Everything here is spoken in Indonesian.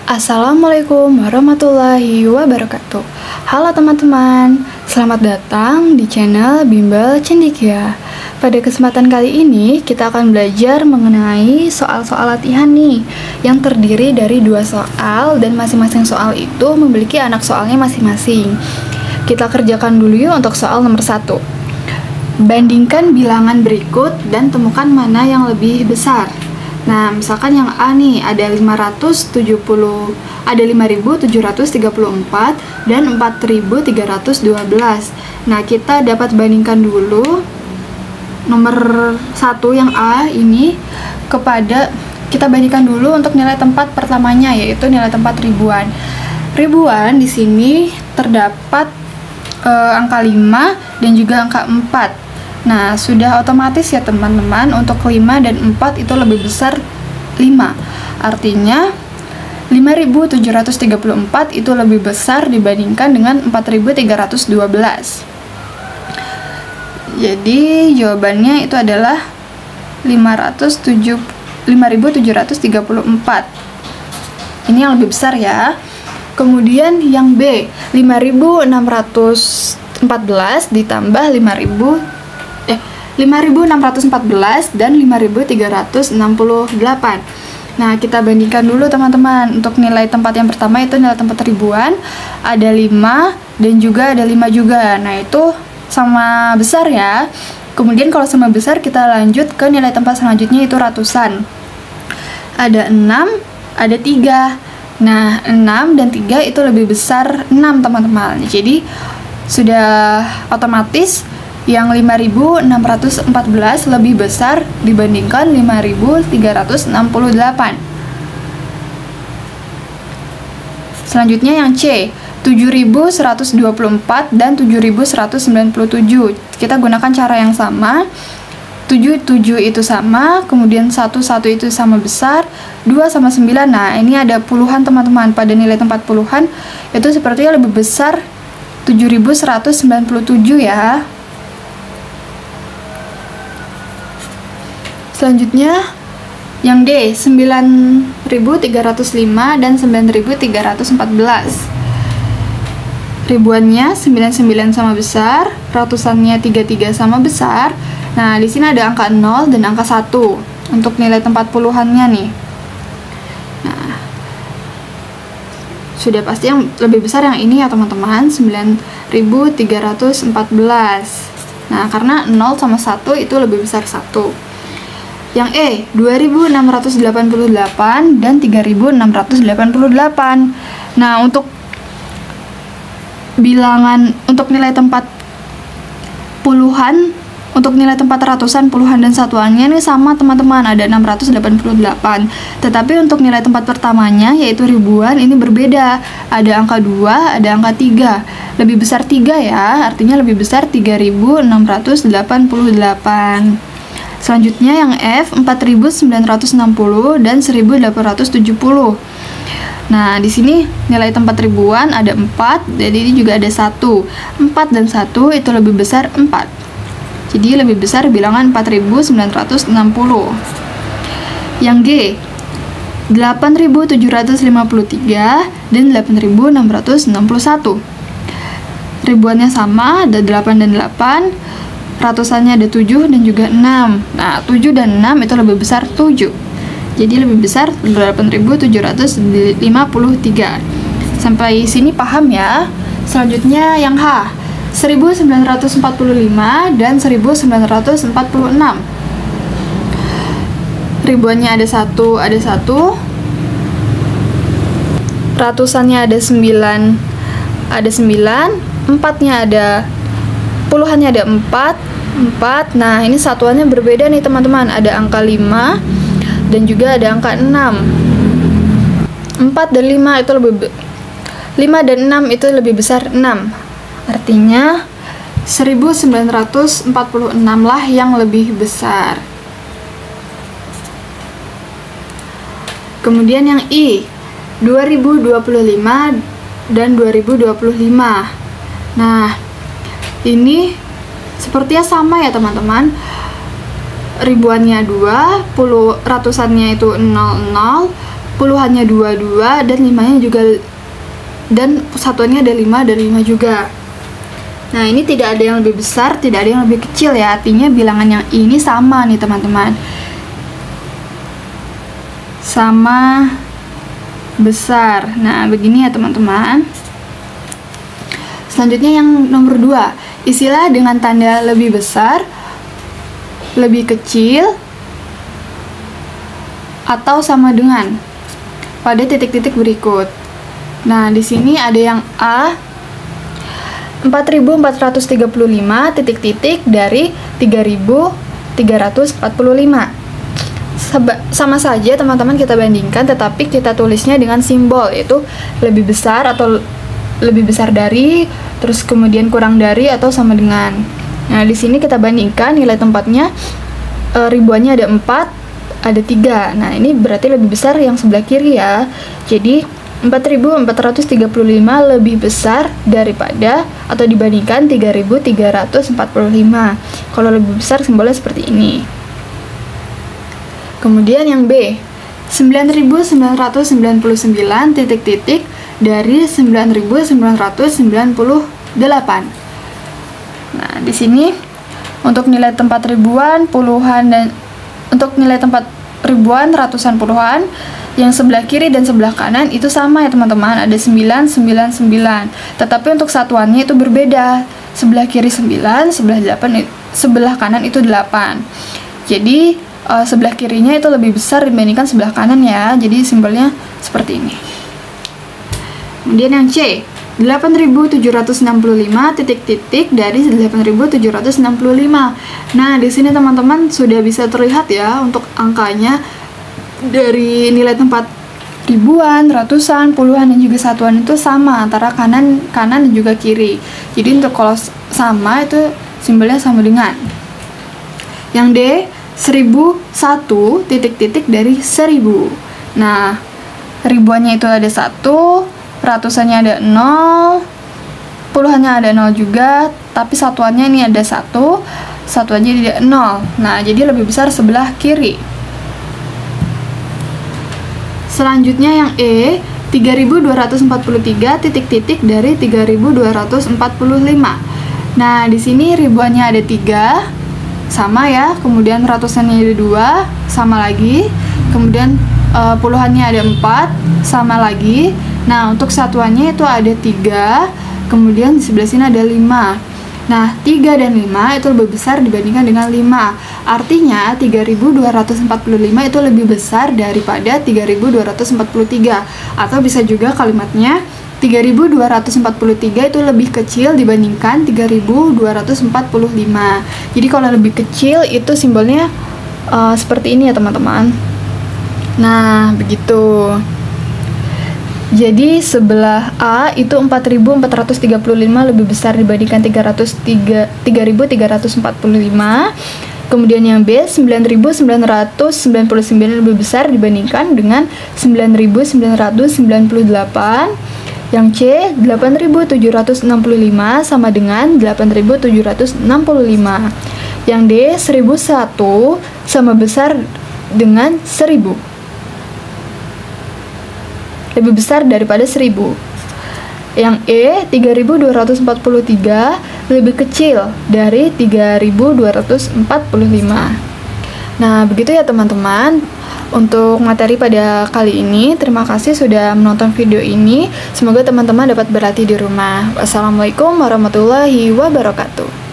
Assalamualaikum warahmatullahi wabarakatuh. Halo teman-teman, selamat datang di channel Bimbel Cendekia. Pada kesempatan kali ini kita akan belajar mengenai soal-soal latihan nih, yang terdiri dari 2 soal dan masing-masing soal itu memiliki anak soalnya masing-masing. Kita kerjakan dulu yuk untuk soal nomor 1. Bandingkan bilangan berikut dan temukan mana yang lebih besar. Nah, misalkan yang A nih ada 5.734 dan 4.312. Nah, kita dapat bandingkan dulu nomor 1 yang A ini kepada, kita bandingkan dulu untuk nilai tempat pertamanya, yaitu nilai tempat ribuan. Ribuan di sini terdapat angka 5 dan juga angka 4. Nah, sudah otomatis ya teman-teman, untuk 5 dan 4 itu lebih besar 5. Artinya 5.734 itu lebih besar dibandingkan dengan 4.312. Jadi jawabannya itu adalah 5.734. Ini yang lebih besar ya. Kemudian yang B, 5.614 ditambah 5.614 dan 5.368. Nah, kita bandingkan dulu teman-teman. Untuk nilai tempat yang pertama itu nilai tempat ribuan, ada 5 dan juga ada 5 juga. Nah, itu sama besar ya. Kemudian kalau sama besar kita lanjut ke nilai tempat selanjutnya, itu ratusan. Ada 6, ada 3. Nah, 6 dan 3 itu lebih besar 6 teman-teman. Jadi sudah otomatis yang 5.614 lebih besar dibandingkan 5.368. Selanjutnya yang C, 7.124 dan 7.197. Kita gunakan cara yang sama. 7 itu sama, kemudian 1 itu sama besar, 2 sama 9. Nah, ini ada puluhan teman-teman. Pada nilai tempat puluhan itu sepertinya lebih besar 7.197 ya. Selanjutnya yang D, 9.305 dan 9.314. Ribuannya 99 sama besar, ratusannya 33 sama besar. Nah, di sini ada angka 0 dan angka 1 untuk nilai tempat puluhannya nih. Nah, sudah pasti yang lebih besar yang ini ya teman-teman, 9.314. Nah, karena 0 sama 1 itu lebih besar 1. Yang E, 2.688 dan 3.688. Nah, untuk bilangan, untuk nilai tempat puluhan, untuk nilai tempat ratusan, puluhan, dan satuannya ini sama teman-teman, ada 688. Tetapi untuk nilai tempat pertamanya, yaitu ribuan, ini berbeda. Ada angka 2, ada angka 3. Lebih besar 3 ya, artinya lebih besar 3.688. Selanjutnya yang F, 4.960 dan 1.870. Nah, di sini nilai tempat ribuan ada 4, jadi ini juga ada 1. 4 dan 1 itu lebih besar 4. Jadi lebih besar bilangan 4.960. Yang G, 8.753 dan 8.661. Ribuannya sama, ada 8 dan 8. Ratusannya ada 7 dan juga 6. Nah, 7 dan 6 itu lebih besar 7. Jadi lebih besar 8.753. Sampai sini paham ya? Selanjutnya yang H, 1.945 dan 1.946. Ribuannya ada 1, ada 1. Ratusannya ada 9, ada 9. Empatnya ada, puluhannya ada 4. Nah, ini satuannya berbeda nih teman-teman. Ada angka 5 dan juga ada angka 6. 4 dan 5 itu lebih 5 dan 6 itu lebih besar 6. Artinya 1946 lah yang lebih besar. Kemudian yang I, 2025 dan 2025. Nah, ini sepertinya sama ya teman-teman. Ribuannya 2, ratusannya itu 00, puluhannya 22 dan limanya juga, dan satuannya ada 5 dan 5 juga. Nah, ini tidak ada yang lebih besar, tidak ada yang lebih kecil ya. Artinya bilangan yang ini sama nih teman-teman. Sama besar. Nah, begini ya teman-teman. Selanjutnya yang nomor 2, isilah dengan tanda lebih besar, lebih kecil, atau sama dengan pada titik-titik berikut. Nah, di sini ada yang A, 4435 titik-titik dari 3345. Sama saja teman-teman kita bandingkan, tetapi kita tulisnya dengan simbol, yaitu lebih besar atau lebih besar dari, terus kemudian kurang dari atau sama dengan. Nah, di sini kita bandingkan nilai tempatnya, ribuannya ada 4, ada 3. Nah, ini berarti lebih besar yang sebelah kiri ya. Jadi 4435 lebih besar daripada atau dibandingkan 3345. Kalau lebih besar simbolnya seperti ini. Kemudian yang B, 9999 titik-titik dari 9998. Nah, di sini untuk nilai tempat ribuan, puluhan, dan untuk nilai tempat ribuan, ratusan, puluhan, yang sebelah kiri dan sebelah kanan itu sama ya teman-teman, ada 999. Tetapi untuk satuannya itu berbeda. Sebelah kiri 9, sebelah kanan itu 8. Jadi sebelah kirinya itu lebih besar dibandingkan sebelah kanan ya. Jadi simbolnya seperti ini. Kemudian yang C, 8765 titik-titik dari 8765. Nah, di sini teman-teman sudah bisa terlihat ya untuk angkanya dari nilai tempat ribuan, ratusan, puluhan, dan juga satuan itu sama antara kanan dan juga kiri. Jadi untuk kalau sama itu simbolnya sama dengan. Yang D, 1001 titik-titik dari 1000. Nah, ribuannya itu ada 1, ratusannya ada 0, puluhannya ada 0 juga, tapi satuannya ini ada 1, satuannya tidak 0. Nah, jadi lebih besar sebelah kiri. Selanjutnya yang E, 3243 titik-titik dari 3245. Nah, di sini ribuannya ada 3, sama ya, kemudian ratusannya ada 2, sama lagi, kemudian puluhannya ada 4, sama lagi. Nah, untuk satuannya itu ada 3, kemudian di sebelah sini ada 5. Nah, 3 dan 5 itu lebih besar dibandingkan dengan 5. Artinya 3245 itu lebih besar daripada 3243. Atau bisa juga kalimatnya 3243 itu lebih kecil dibandingkan 3245. Jadi kalau lebih kecil itu simbolnya seperti ini ya teman-teman. Nah, begitu. Jadi sebelah A itu 4435 lebih besar dibandingkan 3345. Kemudian yang B, 9999 lebih besar dibandingkan dengan 9998. Yang C, 8765 sama dengan 8765. Yang D, 1001 sama besar dengan 1000. Lebih besar daripada 1000. Yang E, 3243 lebih kecil dari 3245. Nah, begitu ya teman-teman untuk materi pada kali ini. Terima kasih sudah menonton video ini. Semoga teman-teman dapat berlatih di rumah. Wassalamualaikum warahmatullahi wabarakatuh.